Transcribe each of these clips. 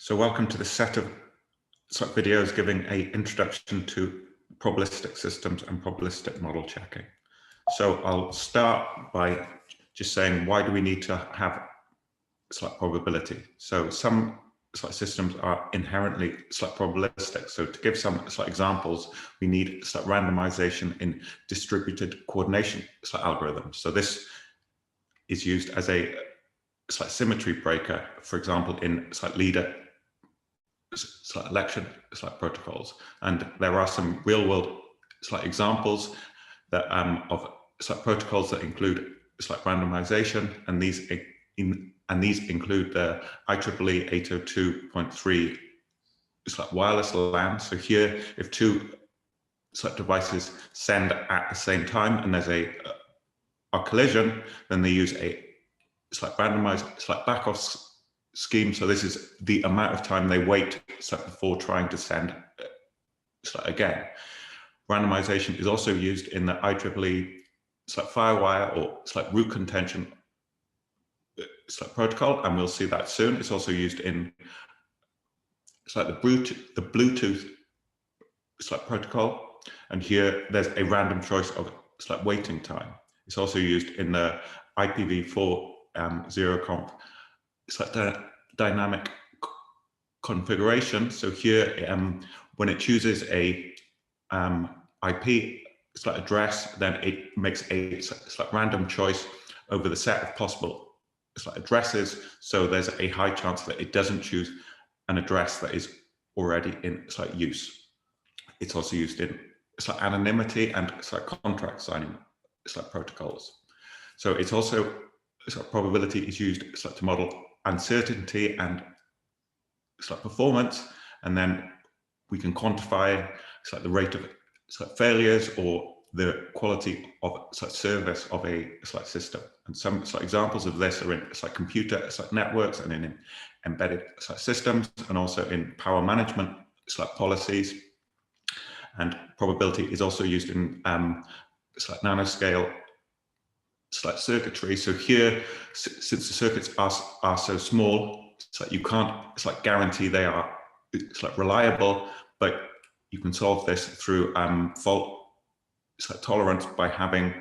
So welcome to the set of videos giving an introduction to probabilistic systems and probabilistic model checking. So I'll start by just saying, why do we need to have probability? So some systems are inherently probabilistic. So to give some examples, we need randomization in distributed coordination algorithms. So this is used as a symmetry breaker, for example, in leader election protocols. And there are some real-world examples that of protocols that include randomization, and these include the IEEE 802.3 wireless LAN. So here, if two devices send at the same time and there's a collision, then they use a randomized backoff scheme. So this is the amount of time they wait before trying to send again. Randomization is also used in the IEEE Firewire or root contention protocol, and we'll see that soon. It's also used in the Bluetooth protocol, and here there's a random choice of waiting time. It's also used in the IPv4 zero-conf dynamic configuration. So here, when it chooses a IP address, then it makes a random choice over the set of possible addresses. So there's a high chance that it doesn't choose an address that is already in use. It's also used in anonymity and contract signing protocols. So it's also probability is used to model uncertainty and performance, and then we can quantify the rate of failures or the quality of service of a system. And some examples of this are in computer networks and in embedded systems, and also in power management policies. And probability is also used in nanoscale circuitry. So here, since the circuits are so small, you can't guarantee they are reliable, but you can solve this through fault tolerance by having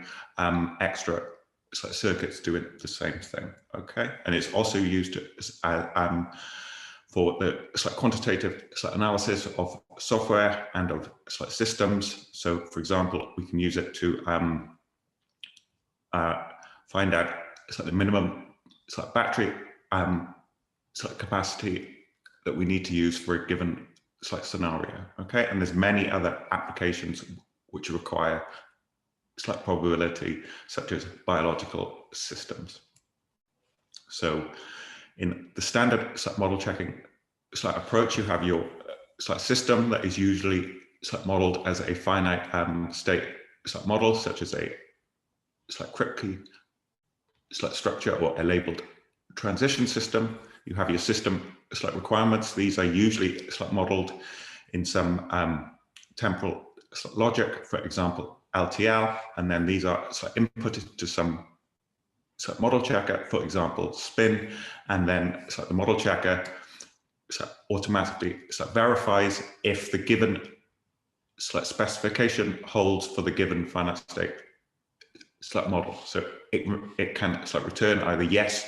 extra circuits doing the same thing. Okay, and it's also used for the quantitative analysis of software and of systems. So, for example, we can use it to find out the minimum battery capacity that we need to use for a given scenario. Okay, and there's many other applications which require probability, such as biological systems. So in the standard model checking approach, you have your system that is usually modeled as a finite state model, such as a crypt key structure or a labeled transition system. You have your system requirements. These are usually modeled in some temporal logic, for example, LTL, and then these are inputted to some model checker, for example, spin, and then the model checker automatically verifies if the given specification holds for the given finite state model. So it can return either yes,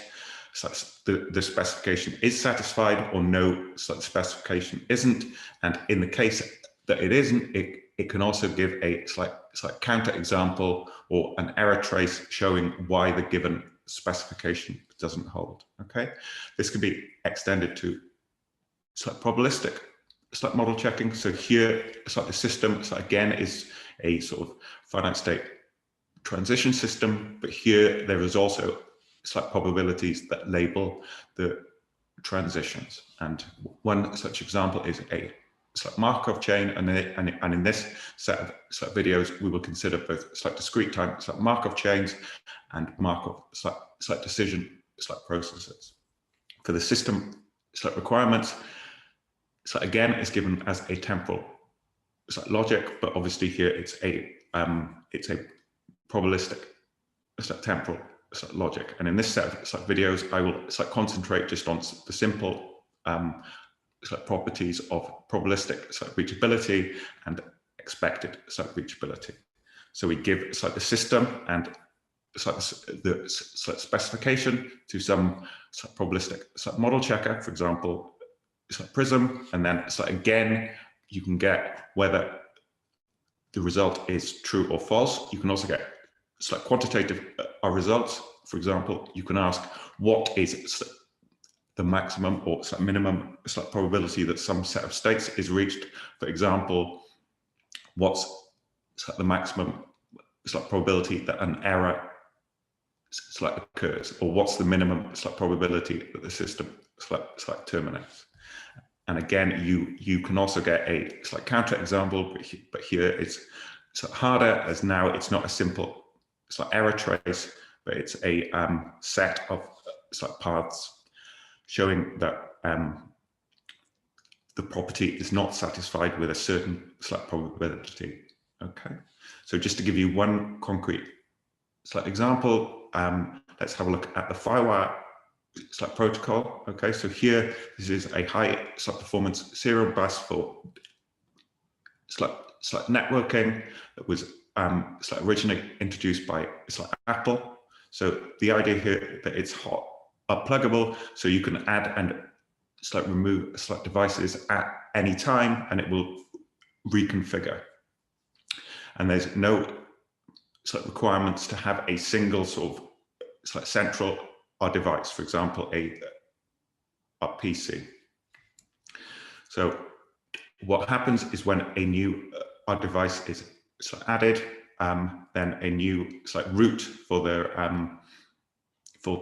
the specification is satisfied, or no, the specification isn't. And in the case that it isn't, it can also give a counter example or an error trace showing why the given specification doesn't hold. Okay, this can be extended to probabilistic model checking. So here, the system again is a sort of finite state transition system, but here there is also probabilities that label the transitions. And one such example is a Markov chain, and in this set of videos we will consider both discrete time Markov chains and Markov decision processes. For the system requirements, again is given as a temporal logic, but obviously here it's a probabilistic temporal logic. And in this set of videos, I will concentrate just on the simple properties of probabilistic reachability and expected reachability. So we give the system and the specification to some probabilistic model checker, for example, Prism, and then again, you can get whether the result is true or false. You can also get quantitative results. For example, you can ask what is the maximum or minimum probability that some set of states is reached. For example, what's the maximum probability that an error occurs, or what's the minimum probability that the system terminates. And again, you can also get a counter example, but here it's harder, as now it's not a simple error trace, but it's a set of paths showing that the property is not satisfied with a certain probability. Okay, so just to give you one concrete example, let's have a look at the Firewire protocol. Okay, so here this is a high performance serial bus for networking that was originally introduced by Apple. So the idea here that it's hot pluggable, so you can add and remove devices at any time, and it will reconfigure. And there's no requirements to have a single central device, for example, a PC. So what happens is when a new device is added, then a new route for the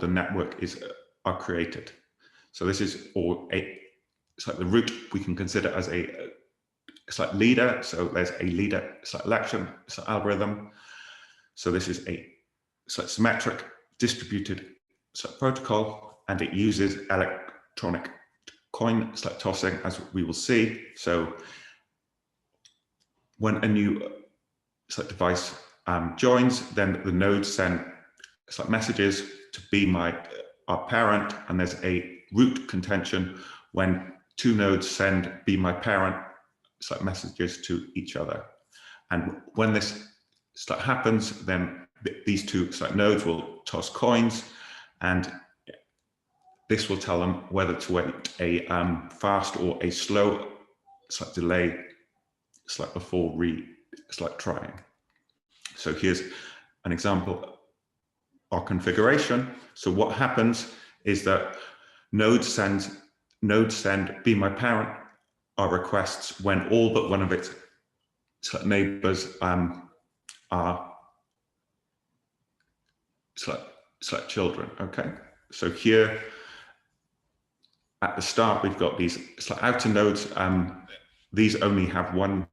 network is created. So this is the route we can consider as a leader. So there's a leader selection algorithm. So this is a symmetric distributed protocol, and it uses electronic coin tossing, as we will see. So when a new device joins, then the nodes send messages to be our parent, and there's a root contention when two nodes send be my parent messages to each other. And when this happens, then these two nodes will toss coins, and this will tell them whether to wait a fast or a slow delay before trying. So here's an example of configuration. So what happens is that nodes send be my parent requests when all but one of its neighbors are children. Okay, so here at the start we've got these outer nodes. These only have one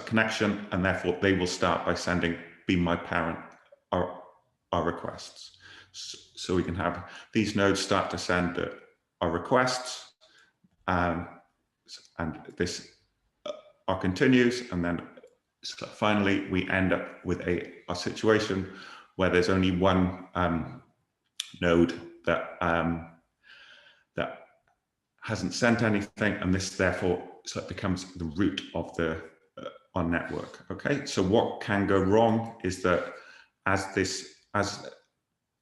connection, and therefore they will start by sending be my parent our requests. So we can have these nodes start to send our requests, and this continues, and then finally we end up with a situation where there's only one node that hasn't sent anything, and this therefore becomes the root of our network. Okay, so what can go wrong is that as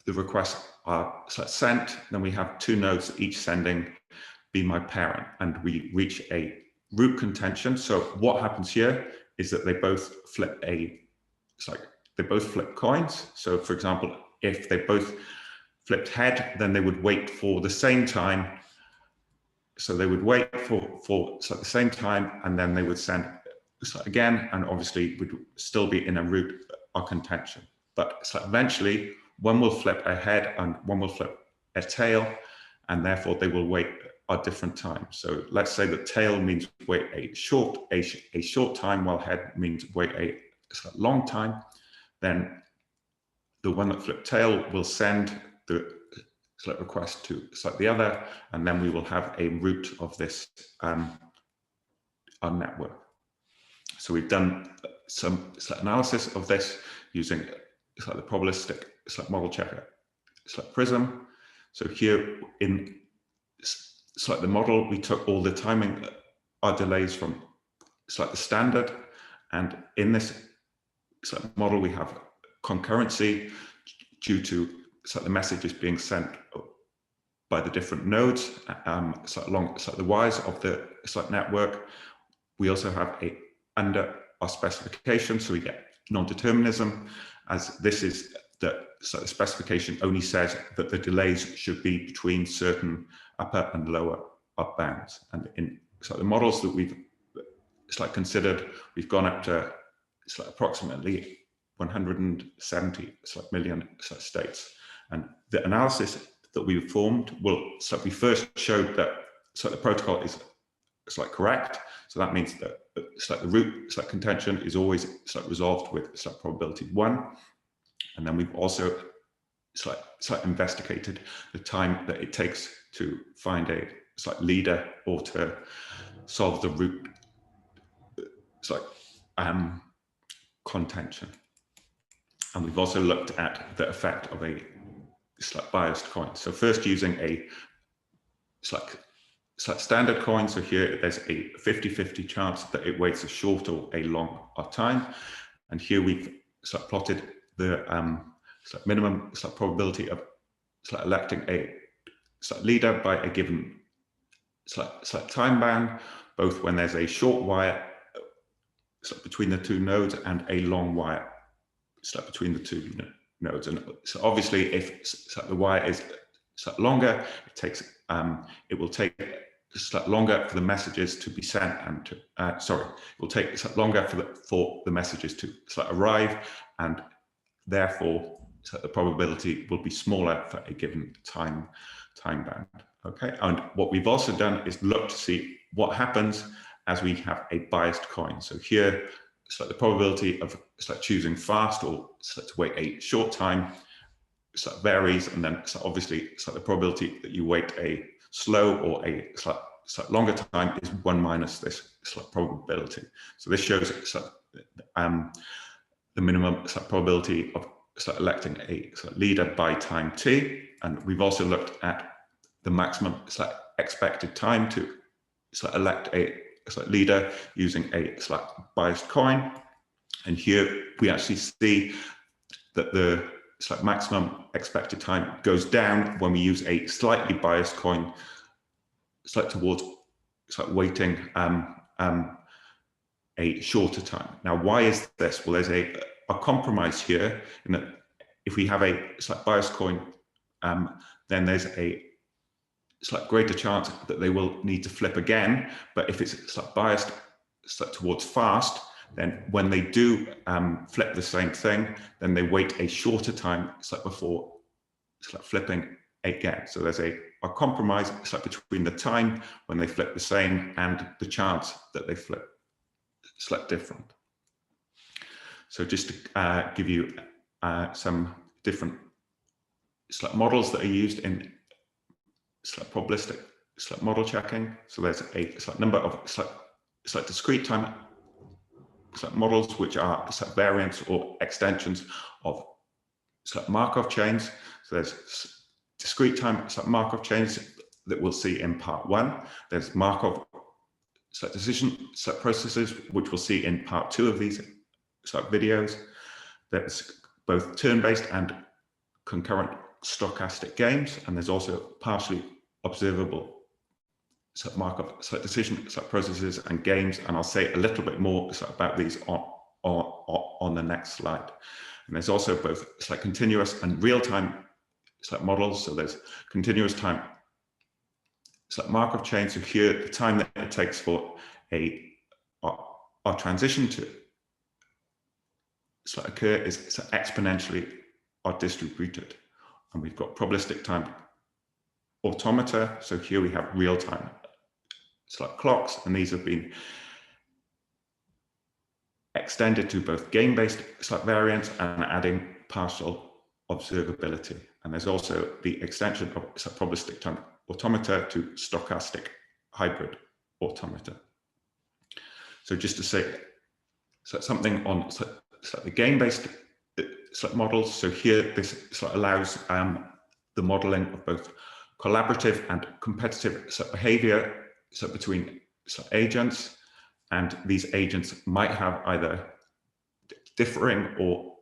the requests are sent, then we have two nodes each sending be my parent, and we reach a root contention. So what happens here is that they both flip coins. So for example, if they both flipped head, then they would wait for the same time. So they would wait for the same time, and then they would send again, and obviously would still be in a root or contention. But eventually, one will flip a head and one will flip a tail, and therefore they will wait at different times. So let's say that tail means wait a short time, while head means wait a long time. Then the one that flipped tail will send the request to the other, and then we will have a root of this our network. So we've done some analysis of this using the probabilistic model checker Prism. So here in so like the model, we took all the timing, our delays from the standard, and in this model we have concurrency due to the messages being sent by the different nodes along the wires of the network. We also have under our specification, so we get non-determinism, as this is the specification only says that the delays should be between certain upper and lower up bounds. And in the models that we've considered, we've gone up to approximately 170 million states. And the analysis that we formed we first showed that the protocol is correct. So that means that the root contention is always resolved with probability 1. And then we've also investigated the time that it takes to find a leader or to solve the root contention. And we've also looked at the effect of a biased coin. So first using a standard coin. So here there's a 50-50 chance that it waits a short or a long time. And here we've plotted the minimum probability of electing a leader by a given time bound, both when there's a short wire between the two nodes and a long wire between the two nodes. And so obviously, if the wire is longer, it will take longer for the messages to be sent, and it will take longer for the messages to arrive, and therefore the probability will be smaller for a given time band. Okay, and what we've also done is look to see what happens as we have a biased coin. So here, the probability of choosing fast or to wait a short time varies, and then obviously the probability that you wait a slow or a longer time is 1 minus this probability. So this shows the minimum probability of electing a leader by time t, and we've also looked at the maximum expected time to elect a leader using a biased coin. And here we actually see that the maximum expected time goes down when we use a slightly biased coin towards waiting a shorter time. Now, why is this? Well, there's a compromise here in that if we have a biased coin, then there's a greater chance that they will need to flip again. But if it's biased towards fast, then when they do flip the same thing, then they wait a shorter time before flipping again. So there's a compromise between the time when they flip the same and the chance that they flip different. So just to give you some different models that are used in probabilistic model checking. So there's a number of discrete time models, which are variants or extensions of Markov chains. So there's discrete time Markov chains that we'll see in part 1. There's Markov decision processes, which we'll see in part 2 of these videos. There's both turn-based and concurrent stochastic games, and there's also partially observable Markov decision processes and games, and I'll say a little bit more about these on the next slide. And there's also both continuous and real-time models. So there's continuous time Markov chain. So here, the time that it takes for our transition to occur is exponentially distributed. And we've got probabilistic time automata. So here we have real-time clocks, and these have been extended to both game-based variants and adding partial observability. And there's also the extension of probabilistic time automata to stochastic hybrid automata. So just to say something on the game-based models. So here this allows the modeling of both collaborative and competitive behavior between agents, and these agents might have either differing or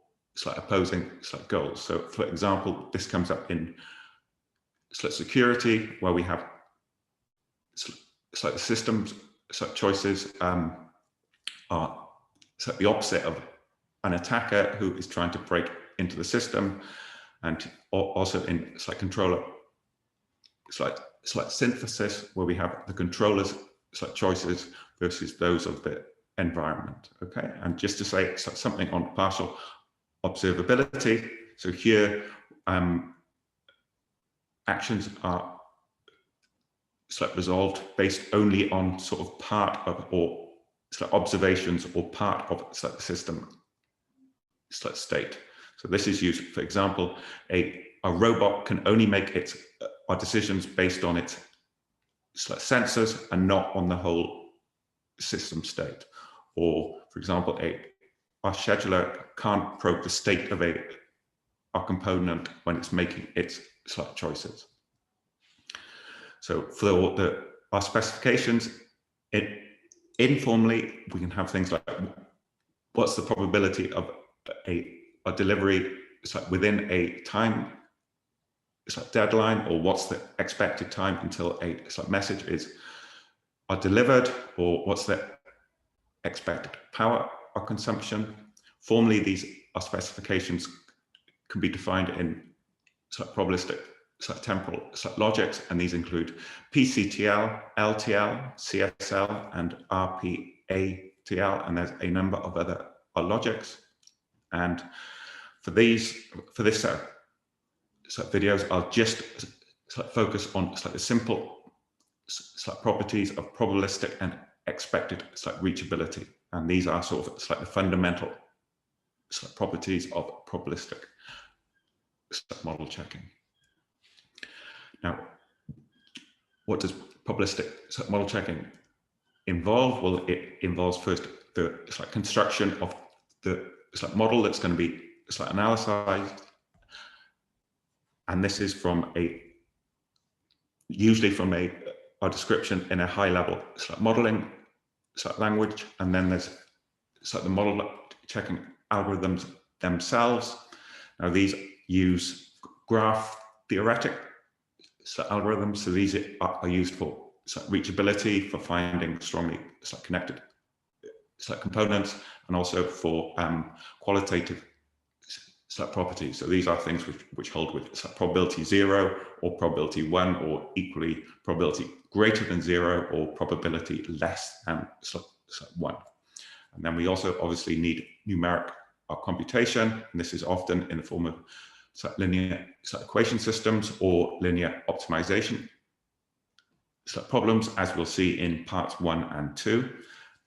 opposing goals. So for example, this comes up in security, where we have the systems choices are the opposite of an attacker who is trying to break into the system, and also in controller synthesis, where we have the controller's choices versus those of the environment. Okay, and just to say something on partial observability. So here, actions are resolved based only on part of or observations or part of the system state. So this is used, for example, a robot can only make its decisions based on its sensors and not on the whole system state. Or, for example, our scheduler can't probe the state of our component when it's making its choices. So for our specifications, informally, we can have things like what's the probability of a delivery within a time deadline, or what's the expected time until a message is delivered, or what's the expected power or consumption. Formally, these specifications can be defined in probabilistic temporal logics, and these include PCTL, LTL, CSL, and RPATL, and there's a number of other logics. And for this videos, I'll just focus on the simple properties of probabilistic and expected reachability, and these are the fundamental properties of probabilistic model checking. Now, what does probabilistic model checking involve? Well, it involves first the construction of the model that's going to be analyzed, and this is from usually from a description in a high-level modeling language, and then there's the model checking algorithms themselves. Now, these use graph theoretic algorithms, so these are used for reachability, for finding strongly connected components, and also for qualitative properties. So these are things which hold with probability 0 or probability 1, or equally probability greater than 0 or probability less than 1. And then we also obviously need numeric computation, and this is often in the form of linear equation systems or linear optimization problems, as we'll see in parts 1 and 2.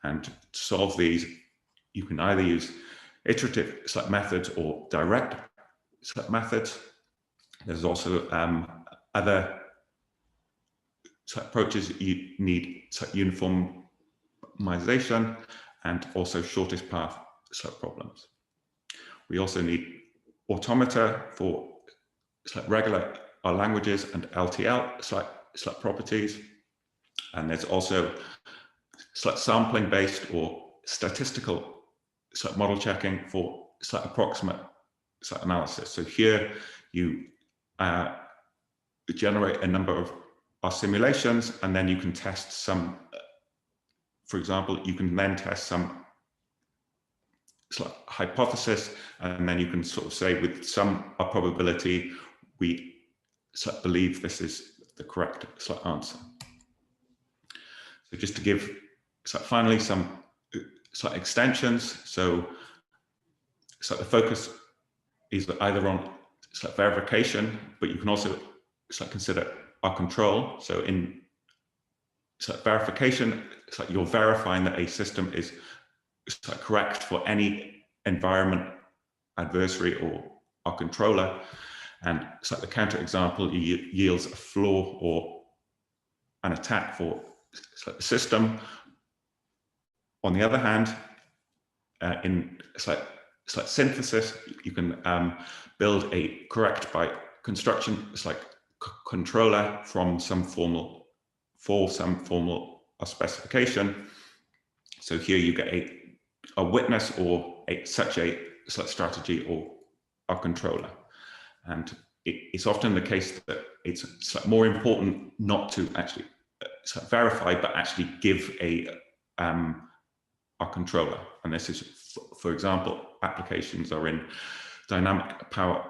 And to solve these, you can either use iterative methods or direct methods. There's also other approaches. You need uniformization and also shortest path problems. We also need automata for regular languages and LTL properties. And there's also sampling based or statistical model checking for approximate analysis. So here you generate a number of simulations, and then you can test some, for example, you can then test some hypothesis, and then you can say with some probability, we believe this is the correct answer. So just to give finally some extensions. So the focus is either on verification, but you can also consider our control. So in verification, you're verifying that a system is correct for any environment, adversary, or our controller. And the counterexample yields a flaw or an attack for the system. On the other hand, in synthesis, you can build a correct by construction controller from some formal specification. So here you get a witness or such a strategy or a controller. And it's often the case that it's more important not to actually verify, but actually give a controller. And this is, for example, applications are in dynamic power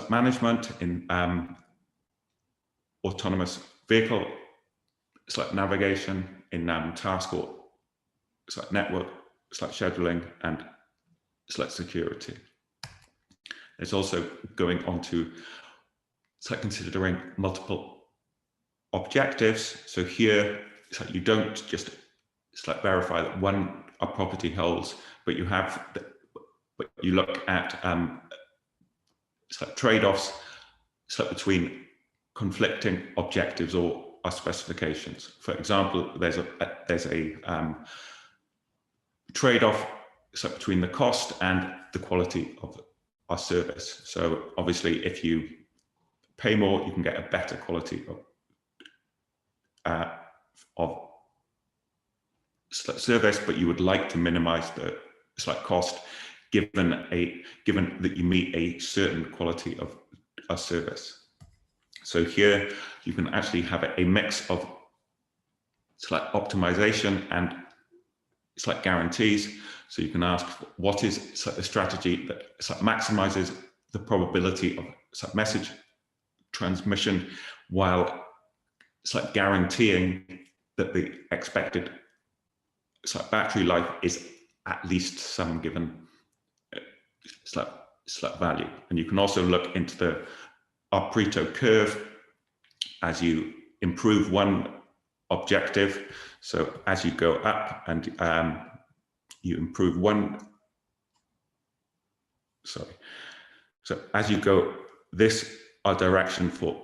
management, in autonomous vehicle navigation, in task or network scheduling, and security. It's also going on to considering multiple objectives. So here, you don't just verify that a property holds, but you have, but you look at trade-offs between conflicting objectives or specifications. For example, there's a trade-off between the cost and the quality of our service. So obviously, if you pay more, you can get a better quality of service, but you would like to minimize the cost given that you meet a certain quality of a service. So here you can actually have a mix of optimization and guarantees. So you can ask, what is the strategy that maximizes the probability of message transmission while guaranteeing that the expected battery life is at least some given value. And you can also look into the Pareto curve as you improve one objective. So as you go up and you improve so as you go this direction for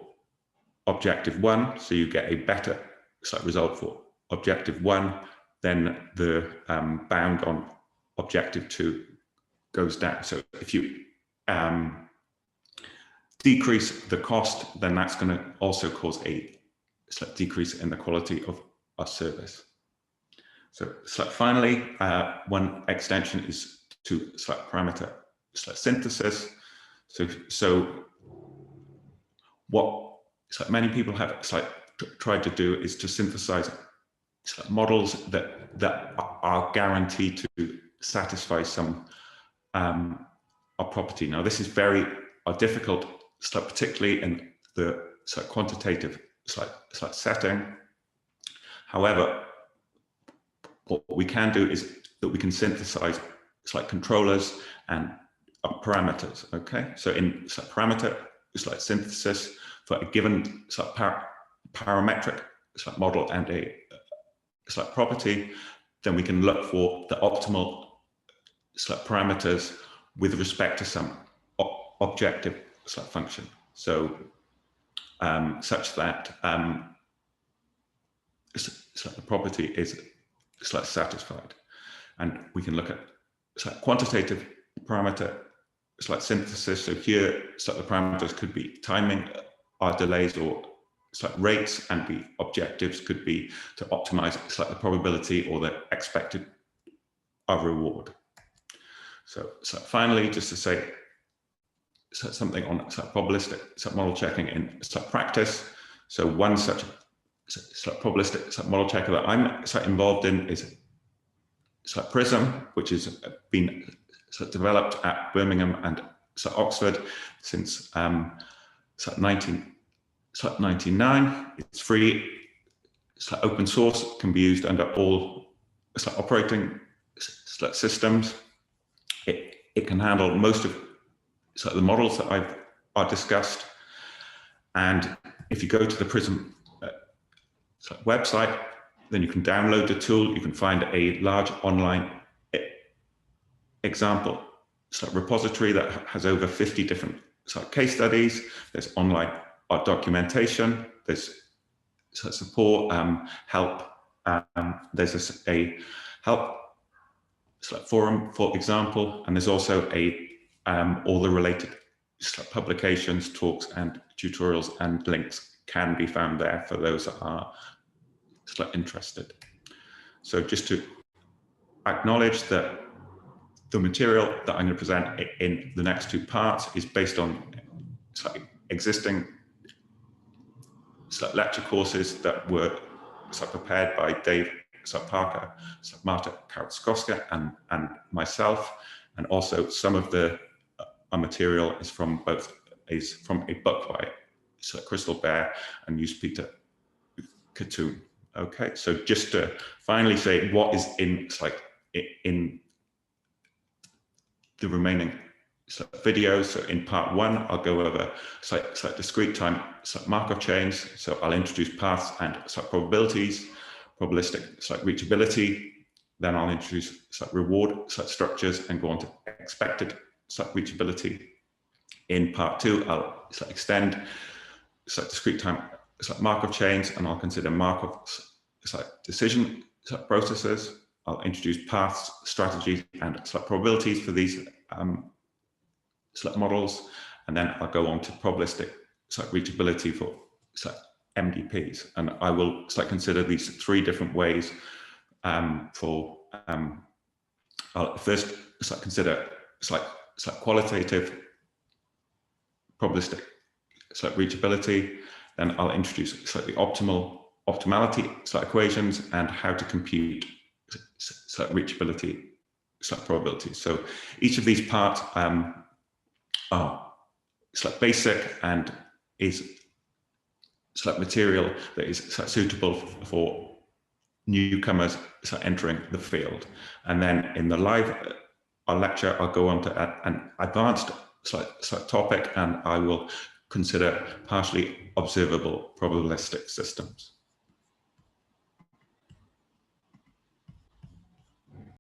objective one, so you get a better result for objective one, then the bound on objective two goes down. So if you decrease the cost, then that's going to also cause a decrease in the quality of our service. So finally, one extension is to parameter synthesis. So what many people have tried to do is to synthesize models that are guaranteed to satisfy some a property. Now, this is very difficult, particularly in the quantitative setting. However, what we can do is that we can synthesize controllers and parameters. Okay, so in parameter synthesis for a given parametric model and a property, then we can look for the optimal parameters with respect to some objective function. So such that the property is satisfied. And we can look at quantitative parameter synthesis. So here, the parameters could be timing, delays, or rates, and the objectives could be to optimize the probability or the expected reward. So finally, just to say something on probabilistic model checking in practice. So one such probabilistic model checker that I'm involved in is Prism, which has been developed at Birmingham and Oxford since 1999. It's free, open source, can be used under all operating systems. It can handle most of the models that I've discussed. And if you go to the Prism website, then you can download the tool. You can find a large online example repository that has over 50 different case studies. There's online documentation. There's support, help. There's a help forum, for example, and there's also a all the related publications, talks, and tutorials and links can be found there for those that are interested. So just to acknowledge that the material that I'm going to present in the next two parts is based on existing lecture courses that were prepared by Dave Parker, Marta Karatskowska, and myself, and also some of the material is from a book by Crystal Bear and Peter Katoon. Okay, so just to finally say what is in in the remaining videos. So in part one, I'll go over discrete time Markov chains. So I'll introduce paths and probabilities, probabilistic reachability. Then I'll introduce reward structures and go on to expected reachability. In part two, I'll extend discrete time Markov chains, and I'll consider Markov decision processes. I'll introduce paths, strategies, and probabilities for these models, and then I'll go on to probabilistic reachability for MDPs, and I will consider these three different ways I'll first consider qualitative probabilistic reachability, then I'll introduce the optimality equations and how to compute reachability probabilities. So each of these parts are basic and is material that is suitable for newcomers entering the field. And then in the live lecture, I'll go on to an advanced topic, and I will consider partially observable probabilistic systems.